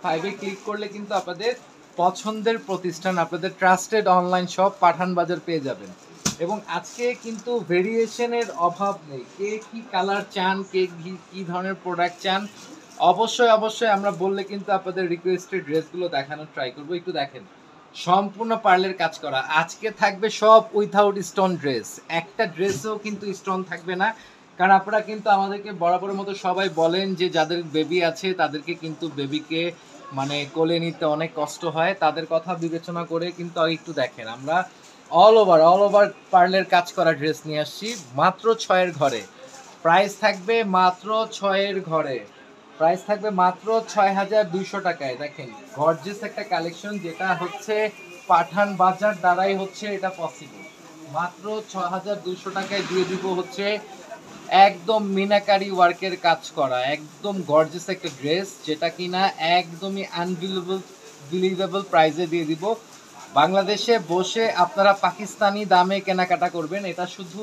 5-এ click করলে কিন্তু আপনাদের পছন্দের প্রতিষ্ঠান, আপনাদের ট্রাস্টেড অনলাইন শপ পাঠান বাজার পেয়ে যাবেন। এবং আজকে কিন্তু ভেরিয়েশনের অভাব নেই। কে কি কালার চান, কে কি ধরনের প্রোডাক্ট চান, অবশ্যই আমরা বললে কিন্তু আপনাদের রিকোয়েস্টেড ড্রেসগুলো দেখানোর ট্রাই করবো। একটু দেখেন, সম্পূর্ণ পার্লের কাজ করা। আজকে থাকবে সব উইথাউট স্টোন ড্রেস, একটা ড্রেসও কিন্তু স্টোন থাকবে না। কারণ আপনারা কিন্তু আমাদেরকে বরাবরের মতো সবাই বলেন যে যাদের বেবি আছে তাদেরকে কিন্তু বেবিকে মানে কোলে নিতে অনেক কষ্ট হয়, তাদের কথা বিবেচনা করে কিন্তু একটু দেখেন, আমরা অল ওভার পার্লের কাজ করা ড্রেস নিয়ে আসছি মাত্র 6-এর ঘরে। প্রাইস থাকবে মাত্র 6-এর ঘরে, প্রাইস থাকবে মাত্র 6,200 টাকায়। দেখেন গর্জিয়াস একটা কালেকশন, যেটা হচ্ছে পাঠান বাজার দ্বারাই হচ্ছে এটা পসিবল। মাত্র 6,200 টাকায় দিয়ে দিব হচ্ছে একদম মিনাকারি ওয়ার্কের কাজ করা একদম গর্জিয়াস একটা ড্রেস, যেটা কিনা একদমই বিলিভেবল প্রাইসে দিয়ে দিব। বাংলাদেশে বসে আপনারা পাকিস্তানি দামে কেনাকাটা করবেন, এটা শুধু